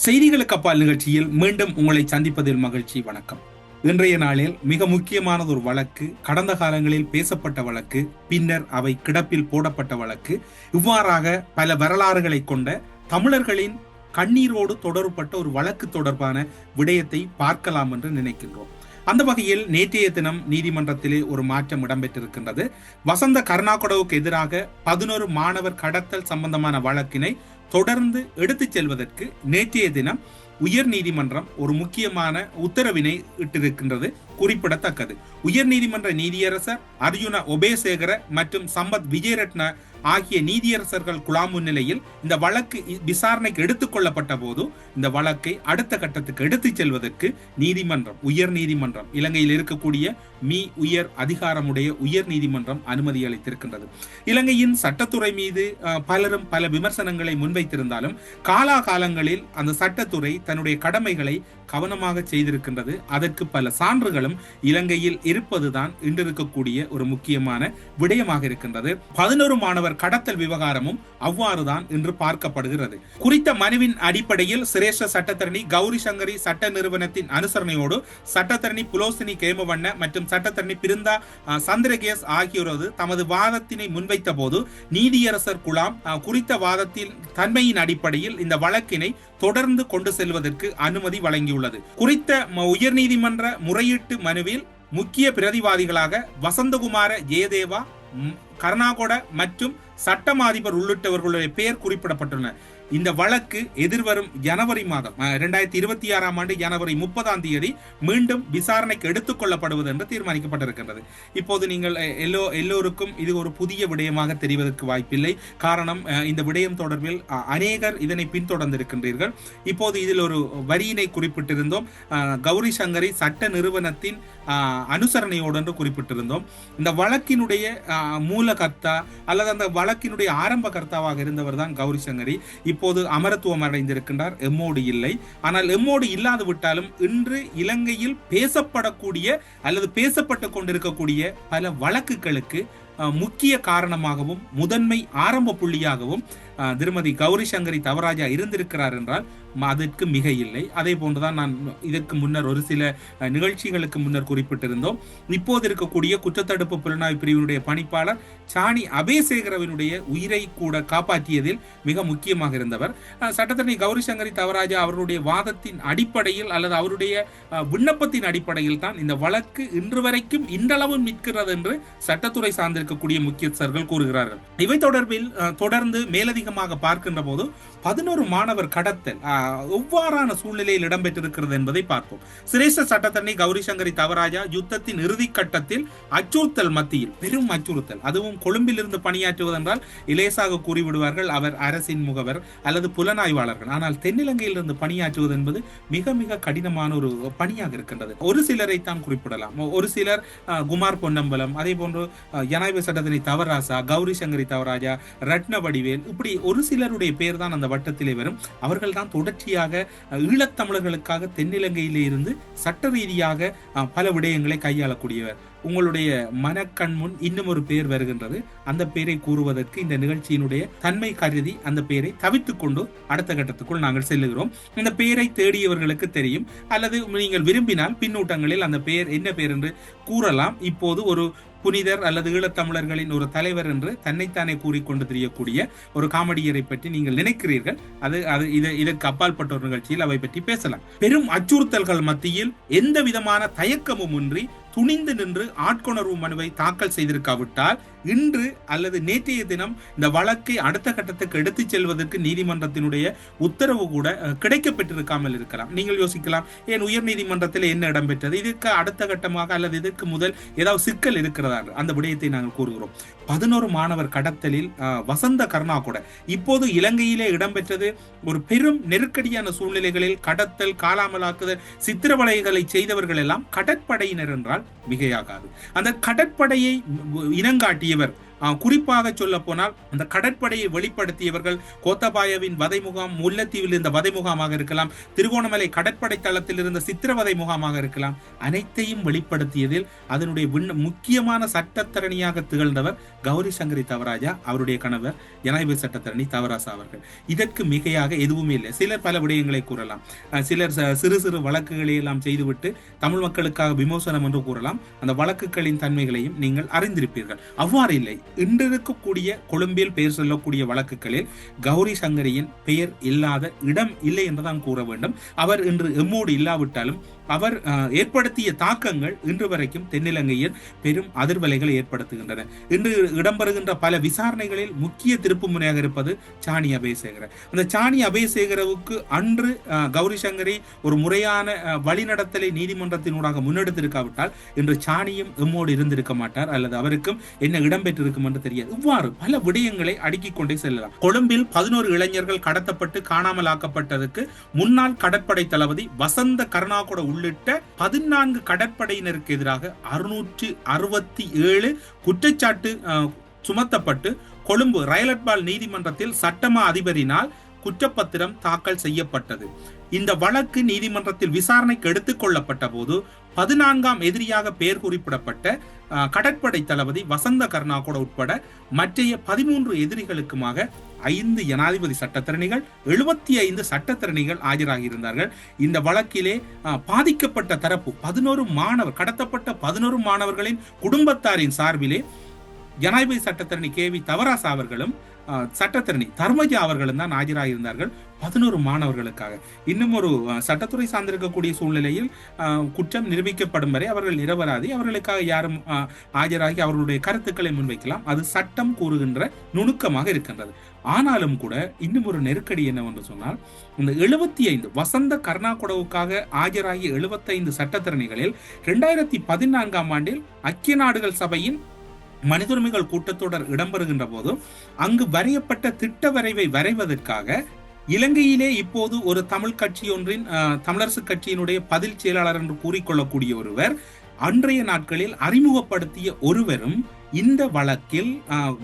செய்திகளுக்கு அப்பால் நிகழ்ச்சியில் மீண்டும் உங்களை சந்திப்பதில் மகிழ்ச்சி. வணக்கம். இன்றைய நாளில் மிக முக்கியமானது ஒரு வழக்கு, கடந்த காலங்களில் பேசப்பட்ட வழக்கு, பின்னர் அவை கிடப்பில் போடப்பட்ட வழக்கு. இவ்வாறாக பல வரலாறுகளை கொண்ட தமிழர்களின் கண்ணீரோடு தொடர்பட்ட ஒரு வழக்கு தொடர்பான விடயத்தை பார்க்கலாம் என்று நினைக்கின்றோம். அந்த வகையில் நேற்றைய தினம் நீதிமன்றத்திலே ஒரு மாற்றம் இடம்பெற்றிருக்கின்றது. வசந்த கருணாகொடவுக்கு எதிராக 11 மாணவர் கடத்தல் சம்பந்தமான வழக்கினை தொடர்ந்து எடுத்துச் செல்வதற்கு நேற்றைய தினம் உயர் நீதிமன்றம் ஒரு முக்கியமான உத்தரவினை இட்டிருக்கின்றது, குறிப்பிடத்தக்கது. உயர் நீதிமன்ற நீதியரசர் அர்ஜுன ஒபேசேகர மற்றும் சம்பத் விஜயரட்ன ஆகிய நீதியரசர்கள் குழாம் முன்னிலையில் இந்த வழக்கு விசாரணைக்கு எடுத்துக் கொள்ளப்பட்ட போது இந்த வழக்கை அடுத்த கட்டத்துக்கு எடுத்துச் செல்வதற்கு நீதிமன்றம், உயர் நீதிமன்றம், இலங்கையில் இருக்கக்கூடிய உயர் அதிகாரமுடைய உயர் நீதிமன்றம் அனுமதி அளித்திருக்கின்றது. இலங்கையின் சட்டத்துறை மீது பலரும் பல விமர்சனங்களை முன்வைத்திருந்தாலும் காலாகாலங்களில் அந்த சட்டத்துறை தன்னுடைய கடமைகளை கவனமாக செய்திருக்கின்றது. அதற்கு பல சான்றுகளும் இலங்கையில் இருப்பதுதான் இன்று இருக்கக்கூடிய ஒரு முக்கியமான விடயமாக இருக்கின்றது. 11 மாணவர் கடத்தல் விவகாரமும் அவ்வாறுதான் இன்று பார்க்கப்படுகிறது. குறித்த மனுவின் அடிப்படையில் சிரேஷ்ட சட்டத்தரணி கௌரி சங்கரி சட்ட நிறுவனத்தின் அனுசரணையோடு சட்டத்தரணி புலோசினி கேமவண்ண மற்றும் சட்டத்தரணி பிருந்தா சந்திரகேஸ் ஆகியோரது தமது வாதத்தினை முன்வைத்த போது நீதியரசர் குழாம் குறித்த வாதத்தின் தன்மையின் அடிப்படையில் இந்த வழக்கினை தொடர்ந்து கொண்டு செல்வதற்கு அனுமதி வழங்கியுள்ளது. குறித்த உயர்நீதிமன்ற முறையீட்டு மனுவில் முக்கிய பிரதிவாதிகளாக வசந்தகுமார ஜெயதேவா, கருணாகொட மற்றும் சட்டமா அதிபர் உள்ளிட்டவர்களுடைய பெயர் குறிப்பிடப்பட்டுள்ளன. இந்த வழக்கு எதிர்வரும் ஜனவரி மாதம் 2026 ஆண்டு ஜனவரி 30 மீண்டும் விசாரணைக்கு எடுத்துக் கொள்ளப்படுவது என்று தீர்மானிக்கப்பட்டிருக்கின்றது. இப்போது நீங்கள் எல்லோருக்கும் இது ஒரு புதிய விடயமாக தெரிவதற்கு வாய்ப்பில்லை. காரணம், இந்த விடயம் தொடர்பில் அநேகர் இதனை பின்தொடர்ந்திருக்கின்றீர்கள். இப்போது இதில் ஒரு வரியினை குறிப்பிட்டிருந்தோம். கௌரி சங்கரி சட்ட நிறுவனத்தின் அனுசரணையோடு என்று குறிப்பிட்டிருந்தோம். இந்த வழக்கினுடைய மூலகர்த்தா அல்லது அந்த வழக்கினுடைய ஆரம்ப கர்த்தாவாக இருந்தவர் தான் கௌரி சங்கரி. இப்போது அமரத்துவம் அடைந்திருக்கின்றார், எம்மோடு இல்லை. ஆனால் எம்மோடு இல்லாது விட்டாலும் இன்று இலங்கையில் பேசப்படக்கூடிய அல்லது பேசப்பட்டு கொண்டிருக்கக்கூடிய பல வழக்குகளுக்கு முக்கிய காரணமாகவும் முதன்மை ஆரம்ப புள்ளியாகவும் திருமதி கௌரி சங்கரி தவராஜா இருந்திருக்கிறார் என்றால் அதற்கு மிக இல்லை. அதே போன்றுதான் நான் இதற்கு முன்னர் ஒரு சில நிகழ்ச்சிகளுக்கு முன்னர் குறிப்பிட்டிருந்தோம். இப்போது இருக்கக்கூடிய குற்றத்தடுப்பு புலனாய்வு பிரிவினுடைய பணிப்பாளர் சாணி அபேசேகரவினுடைய உயிரை கூட காப்பாற்றியதில் மிக முக்கியமாக இருந்தவர். சட்டத்தரணி கௌரி சங்கரி தவராஜா அவருடைய வாதத்தின் அடிப்படையில் அல்லது அவருடைய விண்ணப்பத்தின் அடிப்படையில் தான் இந்த வழக்கு இன்று வரைக்கும் இன்றளவும் நிற்கிறது என்று சட்டத்துறை சார்ந்திருக்கக்கூடிய முக்கியஸ்தர்கள் கூறுகிறார்கள். இவை தொடர்பில் தொடர்ந்து மேலதிகமாக பார்க்கின்ற போது 11 மாணவர் கடத்தல் எவ்வாறான சூழ்நிலையில் இடம்பெற்றிருக்கிறது என்பதை பார்ப்போம். சிரேஷ்ட சட்டத்தரணி கௌரி சங்கரி தவராஜா யுத்தத்தின் இறுதி கட்டத்தில் அச்சுறுத்தல் மத்தியில், பெரும் அச்சுறுத்தல், அதுவும் கொழும்பில் இருந்து பணியாற்றுவதென்றால் இலேசாக கூறிவிடுவார்கள் அவர் அரசின் முகவர் அல்லது புலனாய்வாளர்கள். ஆனால் தென்னிலங்கையில் இருந்து பணியாற்றுவது என்பது மிக மிக கடினமான ஒரு பணியாக இருக்கின்றது. ஒரு சிலரை தான் குறிப்பிடலாம். ஒரு சிலர் குமார் பொன்னம்பலம், அதே போன்று ஜனாதிபதி சட்டத்தரணி தவராசா, கௌரி சங்கரி தவராஜா, ரட்ன வடிவேல், இப்படி ஒரு சிலருடைய பேர் தான் அந்த வட்டத்திலே வரும். அவர்கள் தான் தொடர்ச்சியாக ஈழத்தமிழர்களுக்காக தென்னிலங்கையிலே இருந்து சட்ட ரீதியாக பல விடயங்களை கையாளக்கூடியவர். உங்களுடைய மனக்கண் முன் இன்னும் ஒரு பெயர் வருகின்றது. அந்த பெயரை கூறுவதற்கு இந்த நிகழ்ச்சியினுடைய தன்மை கருதி அந்த பெயரை தவித்துக் கொண்டு அடுத்த கட்டத்துக்குள் நாங்கள் செல்லுகிறோம். இந்த பெயரை தேடியவர்களுக்கு தெரியும், அல்லது நீங்கள் விரும்பினால் பின்னூட்டங்களில் அந்த பெயர் என்ன பெயர் என்று கூறலாம். இப்போது ஒரு புனிதர் அல்லது ஈழத்தமிழர்களின் ஒரு தலைவர் என்று தன்னைத்தானே கூறிக்கொண்டு தெரியக்கூடிய ஒரு காமெடியரை பற்றி நீங்கள் நினைக்கிறீர்கள். இதற்கு அப்பாற்பட்ட ஒரு நிகழ்ச்சியில் அவை பற்றி பேசலாம். பெரும் அச்சுறுத்தல்கள் மத்தியில் எந்த விதமான தயக்கமும் இன்றி துணிந்து நின்று ஆட்கொணர்வு மனுவை தாக்கல் செய்திருக்காவிட்டால் இன்று அல்லது நேற்றைய தினம் இந்த வழக்கை அடுத்த கட்டத்துக்கு எடுத்துச் செல்வதற்கு நீதிமன்றத்தினுடைய உத்தரவு கூட கிடைக்கப்பட்டிருக்காமல் இருக்கலாம். நீங்கள் யோசிக்கலாம், ஏன் உயர் நீதிமன்றத்தில் என்ன இடம்பெற்றது, இதற்கு அடுத்த கட்டமாக அல்லது இதற்கு முதல் ஏதாவது சிக்கல் இருக்கிறதா? அந்த விடயத்தை நாங்கள் கூறுகிறோம். 11 மாணவர் கடத்தலில் வசந்த கருணாகொட இப்போது இலங்கையிலே இடம்பெற்றது ஒரு பெரும் நெருக்கடியான சூழ்நிலைகளில் கடத்தல், காலாமலாக்குதல், சித்திரவலைகளை செய்தவர்கள் எல்லாம் கடற்படையினர் என்றால் மிகையாகாது. அந்த கடற்படையை இனங்காட்டியவர் குறிப்பாக சொல்ல போனால் அந்த கடற்படையை வெளிப்படுத்தியவர்கள் கோத்தபாயவின் வதை முகாம், முல்லைத்தீவில் இருந்த வதை முகாமாக இருக்கலாம், திருகோணமலை கடற்படை தளத்தில் இருந்த சித்திரவதை முகாமாக இருக்கலாம், அனைத்தையும் வெளிப்படுத்தியதில் அதனுடைய முக்கியமான சட்டத்தரணியாக திகழ்ந்தவர் கௌரி சங்கரி தவராஜா, அவருடைய கணவர் ஜனாதிபதி சட்டத்தரணி தவராசா அவர்கள். இதற்கு மிகையாக எதுவுமே இல்லை. சிலர் பல விடயங்களை கூறலாம், சிலர் சிறு சிறு வழக்குகளை எல்லாம் செய்துவிட்டு தமிழ் மக்களுக்காக விமோசனம் என்று கூறலாம். அந்த வழக்குகளின் தன்மைகளையும் நீங்கள் அறிந்திருப்பீர்கள். அவ்வாறு இல்லை. இன்று இருக்கக்கூடிய கொழும்பில் பெயர் சொல்லக்கூடிய வழக்குகளில் கௌரி சங்கரியின் பெயர் இல்லாத இடம் இல்லை என்றுதான் கூற வேண்டும். அவர் இன்று எம்மோடு இல்லாவிட்டாலும் அவர் ஏற்படுத்திய தாக்கங்கள் இன்று வரைக்கும் தென்னிலங்கையில் பெரும் அதிர்வலைகளை ஏற்படுத்துகின்றன. இன்று இடம்பெறுகின்ற பல விசாரணைகளில் முக்கிய திருப்பு முனையாக இருப்பது சாணி அபேசேகர. அந்த சாணி அபேசேகரவுக்கு அன்று கௌரி சங்கரி ஒரு முறையான வழிநடத்தலை நீதிமன்றத்தினூடாக முன்னெடுத்திருக்காவிட்டால் இன்று சாணியும் எம்மோடு இருந்திருக்க மாட்டார், அல்லது அவருக்கும் என்ன இடம்பெற்றிருக்கும் என்று தெரியாது. இவ்வாறு பல விடயங்களை அடுக்கிக் கொண்டே செல்லலாம். கொழும்பில் 11 இளைஞர்கள் கடத்தப்பட்டு காணாமல் ஆக்கப்பட்டதற்கு முன்னாள் கடற்படை தளபதி வசந்த கருணாகொட உள்ளிட்ட 14 கடற்படையினருக்கு எதிராக 667 குற்றச்சாட்டு சுமத்தப்பட்டு கொழும்பு ரயிலட்பால் நீதிமன்றத்தில் சட்டமா அதிபரினால் குற்றப்பத்திரம் தாக்கல் செய்யப்பட்டது. இந்த வழக்கு நீதிமன்றத்தில் விசாரணைக்கு எடுத்துக் கொள்ளப்பட்ட போது 14ஆம் எதிரியாக பெயர் குறிப்பிடப்பட்ட கடற்படை தளபதி வசந்த கருணாகொட உட்பட மற்றைய 13 எதிரிகளுக்குமாக 5 ஜனாதிபதி சட்டத்தரணிகள், 75 சட்டத்தரணிகள் ஆஜராகியிருந்தார்கள். இந்த வழக்கிலே பாதிக்கப்பட்ட தரப்பு 11 மாணவர் கடத்தப்பட்ட 11 மாணவர்களின் குடும்பத்தாரின் சார்பிலே ஜனாதிபதி சட்டத்தரணி KV தவராசா அவர்களும் சட்டத்தரணி தர்மஜா அவர்களும் தான் ஆஜராகியிருந்தார்கள் 11 மாணவர்களுக்காக. இன்னும் ஒரு சட்டத்துறை சார்ந்திருக்கக்கூடிய சூழ்நிலையில் குற்றம் நிரூபிக்கப்படும் வரை அவர்கள் நிரபராதி, அவர்களுக்காக யாரும் ஆஜராகி அவர்களுடைய கருத்துக்களை முன்வைக்கலாம். அது சட்டம் கூறுகின்ற நுணுக்கமாக இருக்கின்றது. ஆனாலும் கூட இன்னும் ஒரு நெருக்கடி என்னவென்று சொன்னால், இந்த 75 வசந்த கருணாகொடவுக்காக ஆஜராகிய 75 சட்டத்தரணிகளில் 2014ஆம் ஆண்டில் ஐக்கிய நாடுகள் சபையின் மனித உரிமைகள் கூட்டத்தொடர் இடம்பெறுகின்ற போதும் அங்கு வரையப்பட்ட திட்ட வரைவை வரைவதற்காக இலங்கையிலே இப்போது ஒரு தமிழ் கட்சி ஒன்றின் தமிழரசு கட்சியினுடைய பதில் செயலாளர் என்று கூறிக்கொள்ளக்கூடிய ஒருவர் அன்றைய நாட்களில் அறிமுகப்படுத்திய ஒருவரும் இந்த வழக்கில்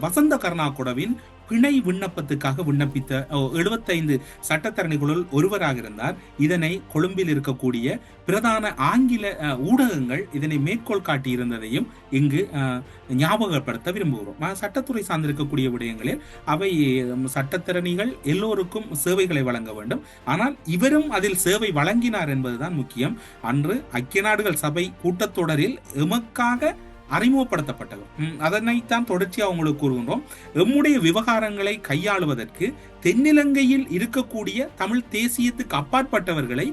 வசந்த கருணாகொடவின் பிணை விண்ணப்பத்துக்காக விண்ணப்பித்த 75 சட்டத்தரணிகளுள் ஒருவராக இருந்தார். இதனை கொழும்பில் இருக்கக்கூடிய பிரதான ஆங்கில ஊடகங்கள் இதனை மேற்கோள் காட்டியிருந்ததையும் இங்கு ஞாபகப்படுத்த விரும்புகிறோம். சட்டத்துறை சார்ந்திருக்கக்கூடிய விடயங்களில் அவை சட்டத்தரணிகள் எல்லோருக்கும் சேவைகளை வழங்க வேண்டும். ஆனால் இவரும் அதில் சேவை வழங்கினார் என்பதுதான் முக்கியம். அன்று ஐக்கிய நாடுகள் சபை கூட்டத்தொடரில் எமக்காக அறிமுகப்படுத்தப்பட்டவர். அதனைத்தான் தொடர்ச்சியாக உங்களுக்கு கூறுகின்றோம். எம்முடைய விவகாரங்களை கையாளுவதற்கு தென்னிலங்கையில் இருக்கக்கூடிய தமிழ் தேசியத்துக்கு அப்பாற்பட்டவர்களை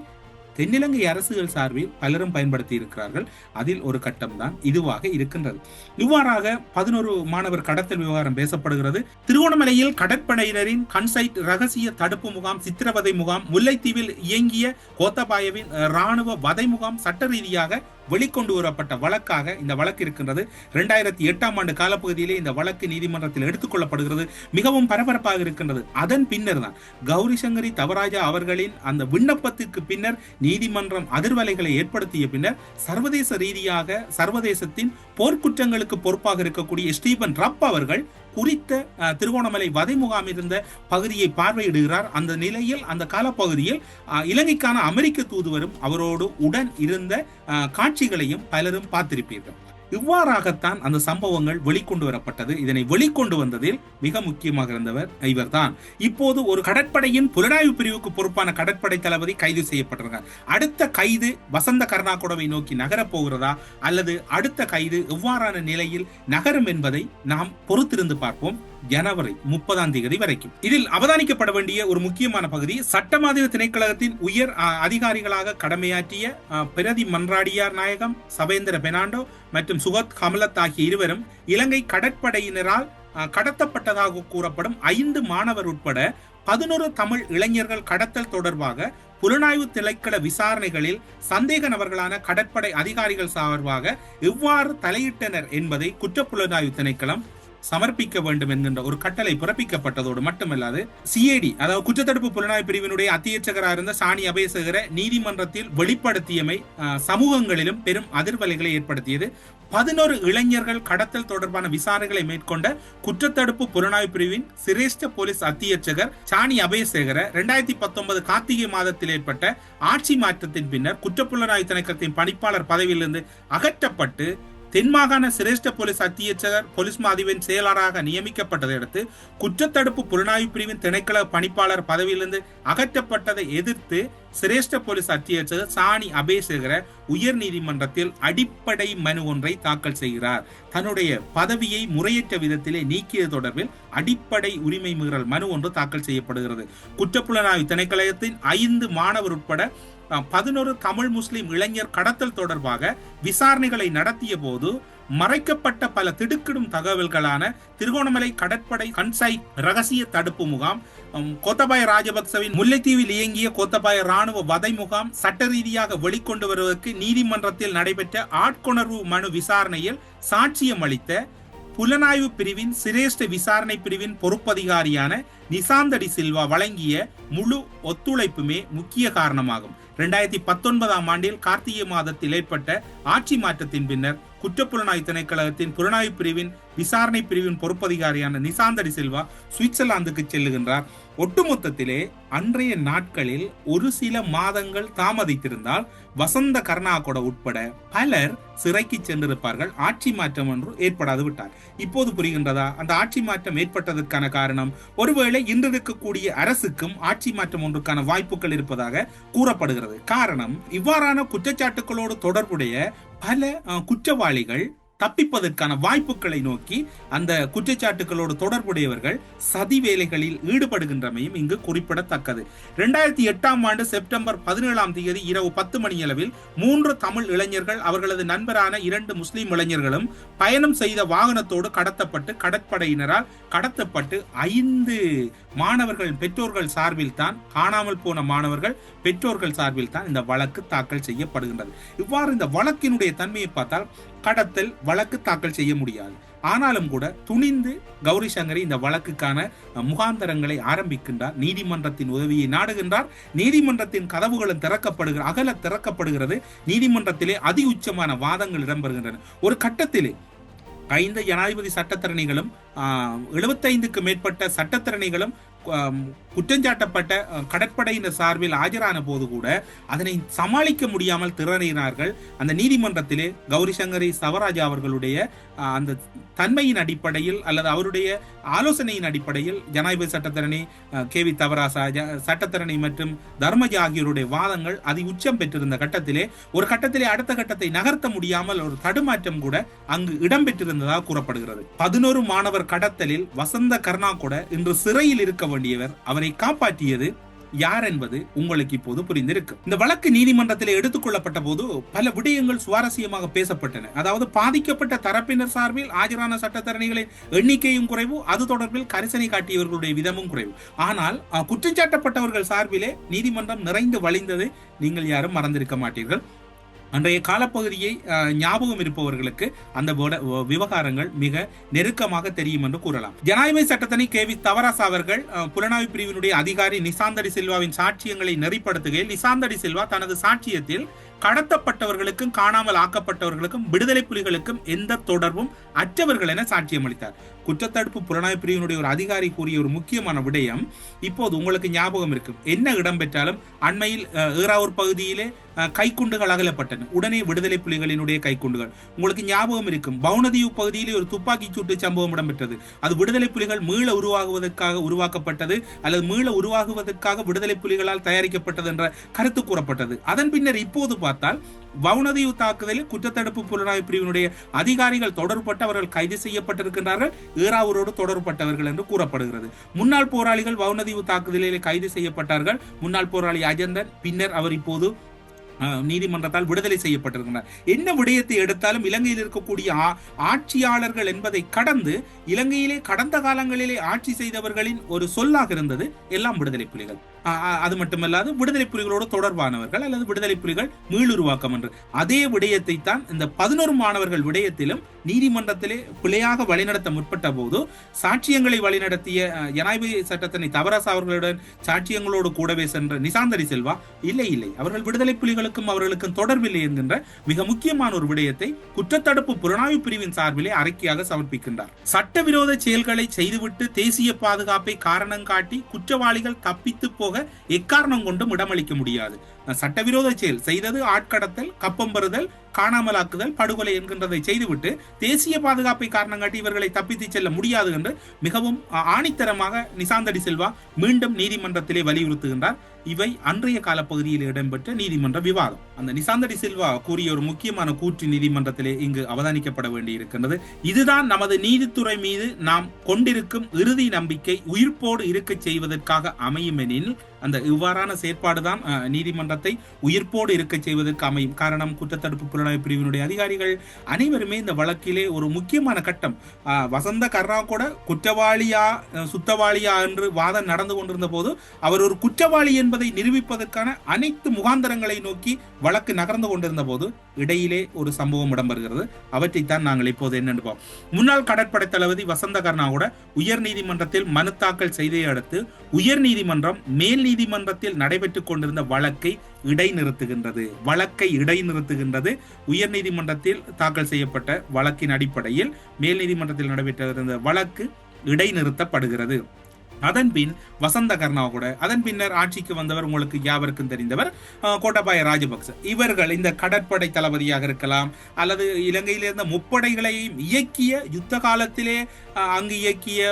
தென்னிலங்கை அரசுகள் சார்பில் பலரும் பயன்படுத்தி இருக்கிறார்கள். அதில் ஒரு கட்டம் தான் இதுவாக இருக்கின்றது. இவ்வாறாக 11 மாணவர் கடத்தல் விவகாரம் பேசப்படுகிறது. திருகோணமலையில் கடற்படையினரின் கன்சைட் ரகசிய தடுப்பு முகாம், சித்திரவதை முகாம், முல்லைத்தீவில் இயங்கிய கோத்தபாயவின் இராணுவ வதை முகாம் சட்ட ரீதியாக வெளிக்கொண்டு வரப்பட்ட வழக்காக இந்த வழக்கு இருக்கின்றது. 2008ஆம் ஆண்டு காலப்பகுதியிலே இந்த வழக்கு நீதிமன்றத்தில் எடுத்துக் கொள்ளப்படுகிறது. மிகவும் பரபரப்பாக இருக்கின்றது. அதன் பின்னர் தான் கௌரி சங்கரி தவராஜா அவர்களின் அந்த விண்ணப்பத்திற்கு பின்னர் நீதிமன்றம் அதிர்வலைகளை ஏற்படுத்திய பின்னர் சர்வதேச ரீதியாக சர்வதேசத்தின் போர்க்குற்றங்களுக்கு பொறுப்பாக இருக்கக்கூடிய ஸ்டீபன் ரப் அவர்கள் குறித்த திருகோணமலை வதை முகாம் இருந்த பகுதியை பார்வையிடுகிறார். அந்த நிலையில் அந்த காலப்பகுதியில் இலங்கைக்கான அமெரிக்க தூதுவரும் அவரோடு உடன் இருந்த காட்சிகளையும் பலரும் பார்த்திருப்பீர்கள். இவ்வாறாகத்தான் அந்த சம்பவங்கள் வெளிக்கொண்டு வரப்பட்டது. இதனை வெளிக்கொண்டு வந்ததில் மிக முக்கியமாக இருந்தவர் இவர்தான். இப்போது ஒரு கடற்படையின் புலனாய்வு பிரிவுக்கு பொறுப்பான கடற்படை தளபதி கைது செய்யப்பட்டிருக்கார். அடுத்த கைது வசந்த கருணாகொடவை நோக்கி நகரப் போகிறதா அல்லது அடுத்த கைது எவ்வாறான நிலையில் நகரும் என்பதை நாம் பொறுத்திருந்து பார்ப்போம். ஜனவரி 30ஆம் தேதி வரைக்கும். இதில் அவதானிக்கப்பட வேண்டிய ஒரு முக்கியமான பகுதி, சட்டமாதிப திணைக்களகத்தின் உயர் அதிகாரிகளாக கடமையாற்றிய பிரதி மன்றாடியார் நாயகம், சவேந்திர பெர்னாண்டோ மற்றும் சுகத் கமலத் ஆகிய இருவரும் இலங்கை கடற்படையினரால் கடத்தப்பட்டதாக கூறப்படும் 5 மாணவர் உட்பட 11 தமிழ் இளைஞர்கள் கடத்தல் தொடர்பாக புலனாய்வு திணைக்கள விசாரணைகளில் சந்தேக நபர்களான கடற்படை அதிகாரிகள் சார்பாக எவ்வாறு தலையிட்டனர் என்பதை குற்றப்புலனாய்வு திணைக்களம் சமர்ப்பிக்க வேண்டும் என்கின்ற ஒரு கட்டளை பிறப்பிக்கப்பட்டதோடு மட்டுமல்லாது சிஐடி அதாவது குற்றத்தடுப்பு புலனாய்வு பிரிவினுடைய அத்தியட்சகராக இருந்த சாணி அபேசகர நீதிமன்றத்தில் வெளிப்படுத்தியமை சமூகங்களிலும் பெரும் அதிர்வலைகளை ஏற்படுத்தியது. 11 இளைஞர்கள் கடத்தல் தொடர்பான விசாரணைகளை மேற்கொண்ட குற்றத்தடுப்பு புலனாய்வு பிரிவின் சிரேஷ்ட போலீஸ் அத்தியட்சகர் சாணி அபேசேகர 2019 கார்த்திகை மாதத்தில் ஏற்பட்ட ஆட்சி மாற்றத்தின் பின்னர் குற்றப்புலனாய்வு திணைக்களத்தின் பணிப்பாளர் பதவியிலிருந்து அகற்றப்பட்டு தென்மாகாண சிரேஷ்ட போலீஸ் அத்தியட்சகர் போலீஸ் மாதிவின் செயலாளராக நியமிக்கப்பட்டதை அடுத்து குற்றத்தடுப்பு புலனாய்வு பிரிவின் திணைக்கள பணிப்பாளர் பதவியிலிருந்து அகற்றப்பட்டதை எதிர்த்து சிரேஷ்ட போலீஸ் அத்தியட்சகர் சாணி அபேசேகர உயர் நீதிமன்றத்தில் அடிப்படை மனு ஒன்றை தாக்கல் செய்கிறார். தன்னுடைய பதவியை முறையற்ற விதத்திலே நீக்கியது தொடர்பில் அடிப்படை உரிமை மீறல் மனு ஒன்று தாக்கல் செய்யப்படுகிறது. குற்றப்புலனாய்வு திணைக்களத்தின் 5 மாணவர் உட்பட 11 தமிழ் முஸ்லிம் இளைஞர் கடத்தல் தொடர்பாக விசாரணைகளை நடத்திய போது மறைக்கப்பட்ட பல திடுக்கிடும் தகவல்களான திருகோணமலை கடற்படை கன்சாய் ரகசிய தடுப்பு முகாம், கோத்தபாய ராஜபக்சவின் முல்லைத்தீவில் இயங்கிய கோத்தபாய ராணுவ வதை முகாம், சட்ட ரீதியாக வெளிக்கொண்டு வருவதற்கு நீதிமன்றத்தில் நடைபெற்ற ஆட்கொணர்வு மனு விசாரணையில் சாட்சியம் அளித்த புலனாய்வு பிரிவின் சிரேஷ்ட விசாரணை பிரிவின் பொறுப்பதிகாரியான நிசாந்தடி சில்வா வழங்கிய முழு ஒத்துழைப்புமே முக்கிய காரணமாகும். 2019 ஆண்டில் கார்த்திகை மாதத்தில் ஏற்பட்ட ஆட்சி மாற்றத்தின் பின்னர் குற்றப்புலனாய்வு திணைக்களத்தின் புலனாய்வு பிரிவின் விசாரணை பிரிவின் பொறுப்பதிகாரியான நிசாந்தடி சில்வா சுவிட்சர்லாந்துக்கு செல்லுகின்றார். ஒட்டுமொத்தத்திலே அன்றைய நாட்களில் ஒரு சில மாதங்கள் தாமதித்திருந்தால் வசந்த கருணாகொட உட்பட பலர் சிறைக்கு சென்றிருப்பார்கள். ஆட்சி மாற்றம் ஒன்று ஏற்படாது விட்டார். இப்போது புரிகின்றதா அந்த ஆட்சி மாற்றம் ஏற்பட்டதற்கான காரணம்? ஒருவேளை இன்று இருக்கக்கூடிய அரசுக்கும் ஆட்சி மாற்றம் ஒன்றுக்கான வாய்ப்புகள் இருப்பதாக கூறப்படுகிறது. காரணம், இவ்வாறான குற்றச்சாட்டுகளோடு தொடர்புடைய பல குற்றவாளிகள் தப்பிப்பதற்கான வாய்ப்புகளை நோக்கி அந்த குற்றச்சாட்டுகளோடு தொடர்புடையவர்கள் சதி வேலைகளில் ஈடுபடுகின்றமையும் இங்கு குறிப்பிடத்தக்கது. 2008 ஆண்டு செப்டம்பர் 17 இரவு 10 மணியளவில் 3 தமிழ் இளைஞர்கள் அவர்களது நண்பரான 2 முஸ்லிம் இளைஞர்களும் பயணம் செய்த வாகனத்தோடு கடத்தப்பட்டு கடற்படையினரால் கடத்தப்பட்டு 5 மாணவர்கள் பெற்றோர்கள் சார்பில் தான், காணாமல் போன மாணவர்கள் பெற்றோர்கள் சார்பில் தான் இந்த வழக்கு தாக்கல் செய்யப்படுகின்றது. இவ்வாறு இந்த வழக்கினுடைய தன்மையை பார்த்தால் கடத்தல் வழக்கு தாக்கல் செய்ய முடியாது. ஆனாலும் கூட துணிந்து கௌரி சங்கரி இந்த வழக்குக்கான முகாந்தரங்களை ஆரம்பிக்கின்றார். நீதிமன்றத்தின் உதவியை நாடுகின்றார். நீதிமன்றத்தின் கதவுகளும் அகல திறக்கப்படுகிறது. நீதிமன்றத்திலே அதி உச்சமான வாதங்கள் இடம்பெறுகின்றன. ஒரு கட்டத்திலே 5 ஜனாதிபதி சட்டத்தரணிகளும் 75க்கு மேற்பட்ட சட்டத்தரணிகளும் குற்றஞ்சாட்டப்பட்ட கடற்படையினர் சார்பில் ஆஜரான போது கூட அதனை சமாளிக்க முடியாமல் திணறினார்கள். அந்த நீதிமன்றத்திலே கௌரி சங்கரி சவராஜா அவர்களுடைய அந்த தன்மையின் அடிப்படையில் அல்லது அவருடைய ஆலோசனையின் அடிப்படையில் ஜனாதிபதி சட்டத்தரணி KV தவராசா, சட்டத்தரணி மற்றும் தர்மஜா ஆகியோருடைய வாதங்கள் அதி உச்சம் பெற்றிருந்த கட்டத்திலே ஒரு கட்டத்திலே அடுத்த கட்டத்தை நகர்த்த முடியாமல் ஒரு தடுமாற்றம் கூட அங்கு இடம்பெற்றிருந்ததாக கூறப்படுகிறது. 11 மாணவர் கடத்தலில் வசந்த கருணாகொட இன்று சிறையில் இருக்க வேண்டியவர். அவரை காப்பாற்றியது யார் என்பது உங்களுக்கு இப்போது புரிந்திருக்கு. இந்த வழக்கு நீதிமன்றத்தில் எடுத்துக்கொள்ளப்பட்ட போது பல விடயங்கள் சுவாரஸ்யமாக பேசப்பட்டன. அதாவது பாதிக்கப்பட்ட தரப்பினர் சார்பில் ஆஜரான சட்டத்தரணிகளின் எண்ணிக்கையும் குறைவு, அது தொடர்பில் கரிசனை காட்டியவர்களுடைய விதமும் குறைவு. ஆனால் குற்றஞ்சாட்டப்பட்டவர்கள் சார்பிலே நீதிமன்றம் நிறைந்து வழிந்தது நீங்கள் யாரும் மறந்திருக்க மாட்டீர்கள். அன்றைய காலப்பகுதியை ஞாபகம் இருப்பவர்களுக்கு அந்த விவகாரங்கள் மிக நெருக்கமாக தெரியும் என்று கூறலாம். ஜனாதிபதி சட்டத்தரணி KV தவராசா அவர்கள் புலனாய்வு பிரிவினுடைய அதிகாரி நிசாந்தடி சில்வாவின் சாட்சியங்களை நெறிப்படுத்துகையில் நிசாந்தடி சில்வா தனது சாட்சியத்தில் கடத்தப்பட்டவர்களுக்கும் காணாமல் ஆக்கப்பட்டவர்களுக்கும் விடுதலை புலிகளுக்கும் எந்த தொடர்பும் அற்றவர்கள் என சாட்சியம் அளித்தார். குற்றத்தடுப்பு புலனாய்வு பிரிவினுடைய ஒரு அதிகாரி கூறிய ஒரு முக்கியமான விடயம் இப்போது உங்களுக்கு ஞாபகம் இருக்கும். என்ன இடம்பெற்றாலும் அண்மையில் ஈராவூர் பகுதியிலே கைக்குண்டுகள் அகலப்பட்டன. உடனே விடுதலை புலிகளினுடைய கைக்குண்டுகள் உங்களுக்கு ஞாபகம் இருக்கும். பவுனதீவு பகுதியிலே ஒரு துப்பாக்கி சூட்டு சம்பவம் இடம்பெற்றது. அது விடுதலை புலிகள் மீள உருவாகுவதற்காக உருவாக்கப்பட்டது அல்லது மீள உருவாகுவதற்காக விடுதலை புலிகளால் தயாரிக்கப்பட்டது என்ற கருத்து கூறப்பட்டது. அதன் பின்னர் இப்போது பார்த்தால் வவுனதீவு தாக்குதலில் குற்றத்தடுப்பு புலனாய்வு பிரிவினுடைய அதிகாரிகள் தொடர்பட்ட அவர்கள் கைது செய்யப்பட்டிருக்கின்றார்கள். ஈராவூரோடு தொடர்பட்டவர்கள் என்று கூறப்படுகிறது. முன்னாள் போராளிகள் வவுனதீவு தாக்குதலில் கைது செய்யப்பட்டார்கள். முன்னாள் போராளி அஜந்தன், பின்னர் அவர் இப்போது நீதிமன்றத்தால் விடுதலை செய்யப்பட்டிருக்கிறார். என்ன விடயத்தை எடுத்தாலும் இலங்கையில் இருக்கக்கூடிய ஆட்சியாளர்கள் என்பதை கடந்து இலங்கையிலே கடந்த காலங்களிலே ஆட்சி செய்தவர்களின் ஒரு சொல்லாக இருந்தது எல்லாம் விடுதலை புலிகள். அது மட்டுமல்லாது விடுதலை புலிகளோடு தொடர்பானவர்கள் அல்லது விடுதலை புலிகள் மீளுருவாக்கம் என்று அதே விடயத்தை தான் இந்த 11 மாணவர்கள் விடயத்திலும் நீதிமன்றத்திலே பிழையாக வழிநடத்த முற்பட்ட போது சாட்சியங்களை வழிநடத்திய ஜனாதிபதி சட்டத்தினை தவராசா அவர்களுடன் சாட்சியங்களோடு கூடவே சென்ற நிசாந்தடி செல்வா இல்லை அவர்கள் விடுதலை புலிகளுக்கும் அவர்களுக்கும் தொடர்பில்லை என்கின்ற மிக முக்கியமான ஒரு விடயத்தை குற்றத்தடுப்பு புலனாய்வு பிரிவின் சார்பிலே அறிக்கையாக சமர்ப்பிக்கின்றார். சட்டவிரோத செயல்களை செய்துவிட்டு தேசிய பாதுகாப்பை காரணம் காட்டி குற்றவாளிகள் தப்பித்து போக எக்காரணம் கொண்டும் இடமளிக்க முடியாது. சட்டவிரோத செயல் செய்தது ஆட்கடத்தல், கப்பம் பெறுதல், காணாமலாக்குதல், படுகொலை என்கின்றதை செய்துவிட்டு தேசிய பாதுகாப்பை காரணம் காட்டி இவர்களை தப்பித்து செல்ல முடியாது என்று மிகவும் ஆணித்தரமாக நிசாந்தடி செல்வா மீண்டும் நீதிமன்றத்திலே வலியுறுத்துகின்றார். இவை அன்றைய காலப்பகுதியில் இடம்பெற்ற நீதிமன்ற விவாதம். அந்த நிசாந்தடி செல்வா கூறிய ஒரு முக்கியமான கூற்று நீதிமன்றத்திலே இங்கு அவதானிக்கப்பட வேண்டியிருக்கின்றது. இதுதான் நமது நீதித்துறை மீது நாம் கொண்டிருக்கும் இறுதி நம்பிக்கை உயிர்ப்போடு இருக்க செய்வதற்காக அமையும் எனில் அந்த இவ்வாறான செயற்பாடுதான் நீதிமன்றத்தை உயிர்ப்போடு இருக்க செய்வதற்கு அமையும். காரணம், குற்றத்தடுப்பு புலனாய்வு பிரிவினுடைய அதிகாரிகள் அனைவருமே இந்த வழக்கிலே ஒரு முக்கியமான கட்டம் வசந்த கர்ணா கூட குற்றவாளியா சுத்தவாளியா என்று வாதம் நடந்து கொண்டிருந்த போது அவர் ஒரு குற்றவாளி என்பதை நிரூபிப்பதற்கான அனைத்து முகாந்தரங்களை நோக்கி வழக்கு நகர்ந்து கொண்டிருந்த போது இடையிலே ஒரு சம்பவம் இடம்பெறுகிறது. அவற்றைத்தான் நாங்கள் இப்போது என்னென்று பார்ப்போம். முன்னாள் கடற்படை தளபதி வசந்த கர்ணா கூட உயர் நீதிமன்றத்தில் மனு தாக்கல் செய்ததை அடுத்து உயர் நீதிமன்றம் மேல் நீதிமன்றத்தில் நடைபெற்றுக் கொண்டிருந்த வழக்கை இடைநிறுத்துகின்றது. உயர் நீதிமன்றத்தில் தாக்கல் செய்யப்பட்ட வழக்கின் அடிப்படையில் மேல் நீதிமன்றத்தில் நடைபெற்றிருந்த வழக்கு இடைநிறுத்தப்படுகிறது. அதன் பின் வசந்த கர்ணா கூட அதன் பின்னர் ஆட்சிக்கு வந்தவர் உங்களுக்கு யாவருக்கும் தெரிந்தவர் கோட்டாபாய ராஜபக்ச. இவர்கள் இந்த கடற்படை தளபதியாக இருக்கலாம் அல்லது இலங்கையில் இருந்த முப்படைகளையும் இயக்கிய யுத்த காலத்திலே அங்கு இயக்கிய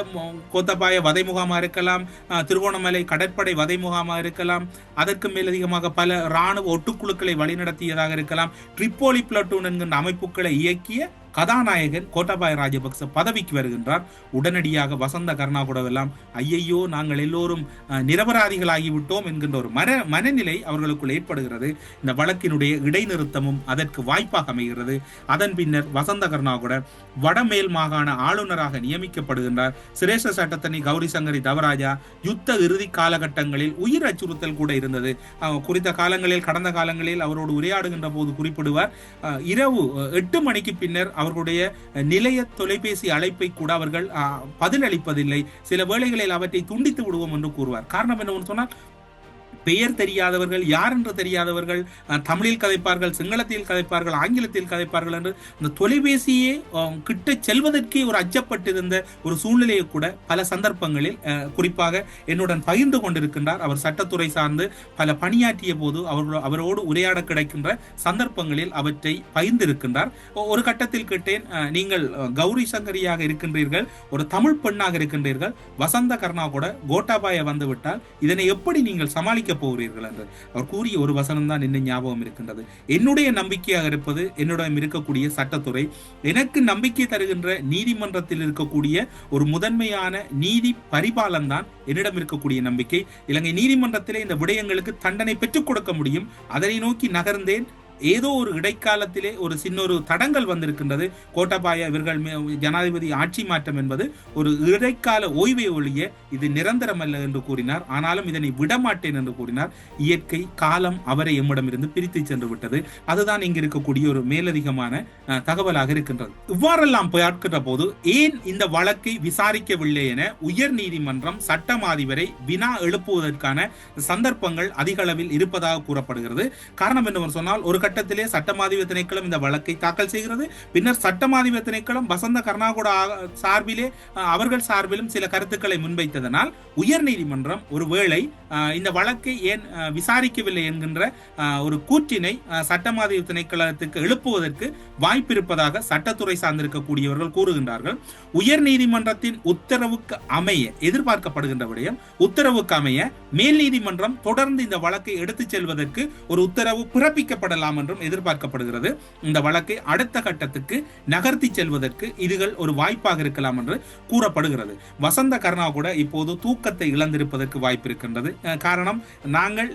கோத்தபாய வதை முகாமாக இருக்கலாம், திருகோணமலை கடற்படை வதை முகாமாக இருக்கலாம், அதற்கு மேலதிகமாக பல இராணுவ ஒட்டுக்குழுக்களை வழிநடத்தியதாக இருக்கலாம், ட்ரிப்போலி பிளட்டூன் என்கின்ற அமைப்புகளை இயக்கிய கதாநாயகன் கோட்டாபாய ராஜபக்ச பதவிக்கு வருகின்றார். உடனடியாக வசந்த கர்ணா கூடவெல்லாம் ஐயையோ நாங்கள் எல்லோரும் நிரபராதிகளாகிவிட்டோம் என்கின்ற ஒரு மனநிலை அவர்களுக்குள் ஏற்படுகிறது. இந்த வழக்கினுடைய இடைநிறுத்தமும் அதற்கு வாய்ப்பாக அமைகிறது. அதன் பின்னர் வசந்த கர்ணா கூட வடமேல் மாகாண ஆளுநராக நியமிக்கப்படுகின்றார். சிரேஷ்ட சட்டத்தனி கௌரி சங்கரி தவராஜா யுத்த இறுதி காலகட்டங்களில் உயிர் அச்சுறுத்தல் கூட இருந்தது. குறித்த காலங்களில் கடந்த காலங்களில் அவரோடு உரையாடுகின்ற போது குறிப்பிடுவார், இரவு 8 மணிக்கு பின்னர் அவர்களுடைய நிலைய தொலைபேசி அழைப்பை கூட அவர்கள் பதிலளிப்பதில்லை, சில வேளைகளில் அவற்றை துண்டித்து விடுவோம் என்று கூறுவார். காரணம் என்னவென்று சொன்னால் பெயர் தெரியாதவர்கள், யார் என்று தெரியாதவர்கள், தமிழில் கதைப்பார்கள், சிங்களத்தில் கதைப்பார்கள், ஆங்கிலத்தில் கதைப்பார்கள் என்று இந்த தொலைபேசியே கிட்ட செல்வதற்கே ஒரு அச்சப்பட்டிருந்த ஒரு சூழ்நிலையை கூட பல சந்தர்ப்பங்களில் குறிப்பாக என்னுடன் பகிர்ந்து கொண்டிருக்கின்றார். அவர் சட்டத்துறை சார்ந்து பல பணியாற்றிய போது அவரோடு உரையாட கிடைக்கின்ற சந்தர்ப்பங்களில் அவற்றை பகிர்ந்திருக்கின்றார். ஒரு கட்டத்தில் கேட்டேன், நீங்கள் கௌரி சங்கரியாக இருக்கின்றீர்கள், ஒரு தமிழ் பெண்ணாக இருக்கின்றீர்கள், வசந்த கர்ணா கூட கோட்டாபாய வந்துவிட்டால் இதனை எப்படி நீங்கள் சமாளிக்க போகிறீர்கள் என்று அவர் கூறிய ஒரு வசனம் தான் இன்னும் ஞாபகம் இருக்கின்றது. என்னுடைய நம்பிக்கையாக இருப்பது என்னிடம் இருக்கக்கூடிய சட்டத்துறை, எனக்கு நம்பிக்கை தருகின்ற நீதிமன்றத்தில் இருக்கக்கூடிய ஒரு முதன்மையான நீதி பரிபாலன் தான் என்னிடம் இருக்கக்கூடிய நம்பிக்கை. இலங்கை நீதிமன்றத்திலே இந்த விடயங்களுக்கு தண்டனை பெற்றுக் கொடுக்க முடியும். அதனை நோக்கி நகர்ந்தேன். ஏதோ ஒரு இடைக்காலத்திலே ஒரு சின்னொரு தடங்கள் வந்திருக்கின்றது. கோட்டாபாய இவர்கள் ஜனாதிபதி ஆட்சி மாற்றம் என்பது ஒரு இடைக்கால ஓய்வை ஒழிய இது நிரந்தரம் அல்ல என்று கூறினார். ஆனாலும் இதனை விடமாட்டேன் என்று கூறினார். இயற்கை காலம் அவரை எம்மிடமிருந்து பிரித்து சென்று விட்டது. அதுதான் இங்கு இருக்கக்கூடிய ஒரு மேலதிகமான தகவலாக இருக்கின்றது. இவ்வாறெல்லாம் பார்க்கின்ற போது ஏன் இந்த வழக்கை விசாரிக்கவில்லை என உயர் நீதிமன்றம் சட்டம் அதிபரை வினா எழுப்புவதற்கான சந்தர்ப்பங்கள் அதிக அளவில் இருப்பதாக கூறப்படுகிறது. காரணம் என்னவென்று சொன்னால், ஒரு கட்டத்திலே சட்டமாதிப திணைக்களம் இந்த வழக்கை தாக்கல் செய்கிறது. பின்னர் சட்டமாதிப திணைக்களம் வசந்த கர்ணாகூட சார்பிலே அவர்கள் சார்பிலும் சில கருத்துக்களை முன்வைத்ததனால் உயர் நீதிமன்றம் ஒருவேளை இந்த வழக்கை ஏன் விசாரிக்கவில்லை என்கின்ற ஒரு கூற்றினை சட்டமாதிப திணைக்களத்துக்கு எழுப்புவதற்கு வாய்ப்பு இருப்பதாக சட்டத்துறை சார்ந்திருக்கக்கூடியவர்கள் கூறுகின்றார்கள். உயர் நீதிமன்றத்தின் உத்தரவுக்கு அமைய எதிர்பார்க்கப்படுகின்ற விடயம், உத்தரவுக்கு அமைய மேல் நீதிமன்றம் தொடர்ந்து இந்த வழக்கை எடுத்துச் செல்வதற்கு ஒரு உத்தரவு பிறப்பிக்கப்படலாம் செல்லலாம் என்றும் எதிர்பார்க்கப்படுகிறது. இந்த வழக்கை அடுத்த கட்டத்துக்கு நகர்த்தி செல்வதற்கு இதுகள் ஒரு வாய்ப்பாக இருக்கலாம் என்று கூறப்படுகிறது. வசந்த கர்ணா கூட இப்போது தூக்கத்தை இழந்திருப்பதற்கு வாய்ப்பு இருக்கின்றது. காரணம், நாங்கள்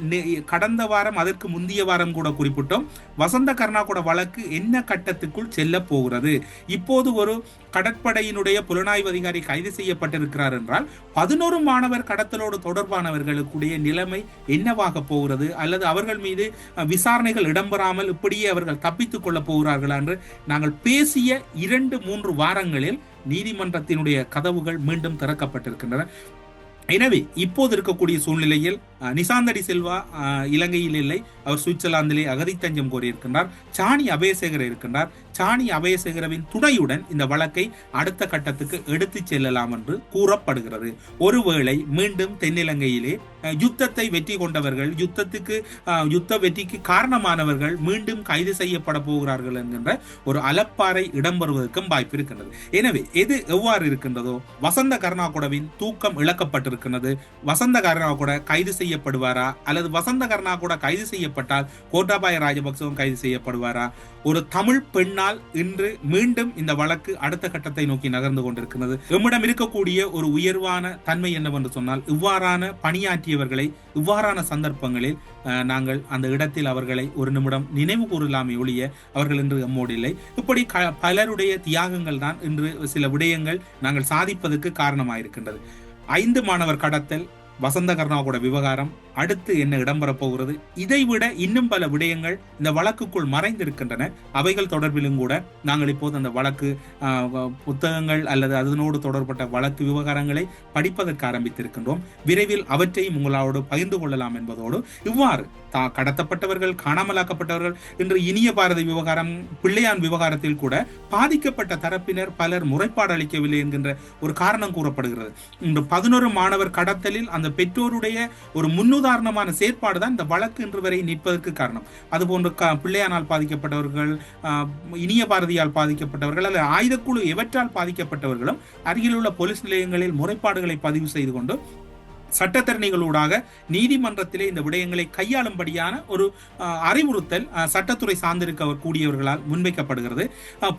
கடந்த வாரம் அதற்கு முந்தைய வாரம் கூட குறிப்பிட்டோம், வசந்த கர்ணா கூட வழக்கு என்ன கட்டத்துக்குள் செல்ல போகிறது. இப்போது ஒரு கடற்படையினுடைய புலனாய்வு அதிகாரி கைது செய்யப்பட்டிருக்கிறார் என்றால் 11 மாணவர் கடத்தலோடு தொடர்பானவர்களுடைய நிலைமை என்னவாக போகிறது, அல்லது அவர்கள் மீது விசாரணைகள் இடம்பெறாமல் இப்படியே அவர்கள் தப்பித்துக் கொள்ள போகிறார்கள் என்று நாங்கள் பேசிய 2-3 வாரங்களில் நீதிமன்றத்தினுடைய கதவுகள் மீண்டும் திறக்கப்பட்டிருக்கின்றன. எனவே இப்போது இருக்கக்கூடிய சூழ்நிலையில் நிசாந்தடி செல்வா இலங்கையில் இல்லை, அவர் சுவிட்சர்லாந்திலே அகதி தஞ்சம் கோரியிருக்கின்றார். சாணி அபேசேகர் இருக்கின்றார். சாணி அபேசேகரவின் துணையுடன் இந்த வழக்கை அடுத்த கட்டத்துக்கு எடுத்து செல்லலாம் என்று கூறப்படுகிறது. ஒருவேளை மீண்டும் தென்னிலங்கையிலே யுத்தத்தை வெற்றி கொண்டவர்கள், யுத்த வெற்றிக்கு காரணமானவர்கள் மீண்டும் கைது செய்யப்பட போகிறார்கள் என்கின்ற ஒரு அலப்பாறை இடம்பெறுவதற்கும் வாய்ப்பு இருக்கின்றது. எனவே எது எவ்வாறு இருக்கின்றதோ, வசந்த கருணாகுடவின் தூக்கம் இழக்கப்பட்டிருக்கிறது. வசந்த கருணாகுட கைது செய்யப்படுவாரா, அல்லது வசந்த கருணாகுட கைது செய்யப்பட்டால் கோட்டாபாய ராஜபக்சவும் கைது செய்யப்படுவாரா? ஒரு தமிழ் பெண்ணால் இன்று மீண்டும் இந்த வழக்கு அடுத்த கட்டத்தை நோக்கி நகர்ந்து கொண்டிருக்கிறது. நம்மிடம் இருக்கக்கூடிய ஒரு உயர்வான தன்மை என்னவென்று சொன்னால், இவ்வாறான பணியாற்றியவர்களை இவ்வாறான சந்தர்ப்பங்களில் நாங்கள் அந்த இடத்தில் அவர்களை ஒரு நிமிடம் நினைவு கூறலாமே ஒழிய அவர்கள் இன்று நம்மோடு இல்லை. இப்படி பலருடைய தியாகங்கள் தான் இன்று சில விடயங்கள் நாங்கள் சாதிப்பதற்கு காரணமாயிருக்கின்றது. 5 மாணவர் கடத்தல், வசந்த கர்ணாவோட விவகாரம், அடுத்து என்ன இடம்பெறப் போகிறது, இதைவிட இன்னும் பல விடயங்கள் இந்த வழக்குக்குள் மறைந்திருக்கின்றன. அவைகள் தொடர்பிலும் கூட நாங்கள் இப்போது அந்த வழக்கு புத்தகங்கள் அல்லது அதனோடு தொடர்பட்ட வழக்கு விவகாரங்களை படிப்பதற்கு ஆரம்பித்திருக்கின்றோம். விரைவில் அவற்றையும் உங்களோடு பகிர்ந்து கொள்ளலாம் என்பதோடு, இவ்வாறு கடத்தப்பட்டவர்கள், காணாமலாக்கப்பட்டவர்கள், இன்று இனிய பாரதி விவகாரம், பிள்ளையான் விவகாரத்தில் கூட பாதிக்கப்பட்ட தரப்பினர் பலர் முறைப்பாடு அளிக்கவில்லை என்கின்ற ஒரு காரணம் கூறப்படுகிறது. இன்று 11 மாணவர் கடத்தலில் அந்த பெற்றோருடைய ஒரு முன்னுதாரணமான செயற்பாடுதான் இந்த வழக்கு இன்று வரை நிற்பதற்கு காரணம். அதுபோன்று பிள்ளையானால் பாதிக்கப்பட்டவர்கள், இனிய பாரதியால் பாதிக்கப்பட்டவர்கள் அல்லது ஆயுதக்குழு எவற்றால் பாதிக்கப்பட்டவர்களும் அருகிலுள்ள போலீஸ் நிலையங்களில் முறைப்பாடுகளை பதிவு செய்து கொண்டு சட்டத்தரணிகளூடாக நீதிமன்றத்திலே இந்த விடயங்களை கையாளும்படியான ஒரு அறிவுறுத்தல் சட்டத்துறை சார்ந்திருக்க கூடியவர்களால் முன்வைக்கப்படுகிறது.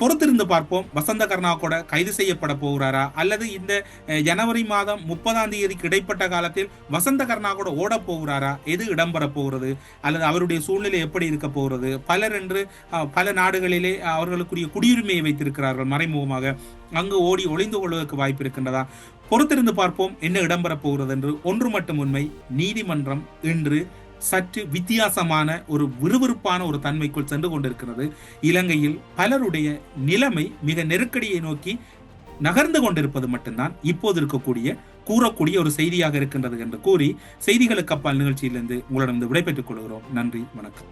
பொறுத்திருந்து பார்ப்போம், வசந்த கர்ணாகூட கைது செய்யப்பட போகிறாரா, அல்லது இந்த ஜனவரி மாதம் 30ஆம் தேதிக்கு இடைப்பட்ட காலத்தில் வசந்த கர்ணாகூட ஓட போகிறாரா, எது இடம்பெற போகிறது, அல்லது அவருடைய சூழ்நிலை எப்படி இருக்க போகிறது. பலர் என்று பல நாடுகளிலே அவர்களுக்குரிய குடியுரிமையை வைத்திருக்கிறார்கள் மறைமுகமாக, அங்கு ஓடி ஒளிந்து கொள்வதற்கு வாய்ப்பு இருக்கின்றதா? பொறுத்திருந்து பார்ப்போம் என்ன இடம்பெறப் போகிறது என்று. ஒன்று மட்டும் உண்மை, நீதிமன்றம் இன்று சற்று வித்தியாசமான ஒரு விறுவிறுப்பான ஒரு தன்மைக்குள் சென்று கொண்டிருக்கிறது. இலங்கையில் பலருடைய நிலைமை மிக நெருக்கடியை நோக்கி நகர்ந்து கொண்டிருப்பது மட்டும்தான் இப்போது கூறக்கூடிய ஒரு செய்தியாக இருக்கின்றது என்று கூறி, செய்திகளுக்கு அப்பால் நிகழ்ச்சியிலிருந்து உங்களிடம் விடைபெற்றுக் கொள்கிறோம். நன்றி, வணக்கம்.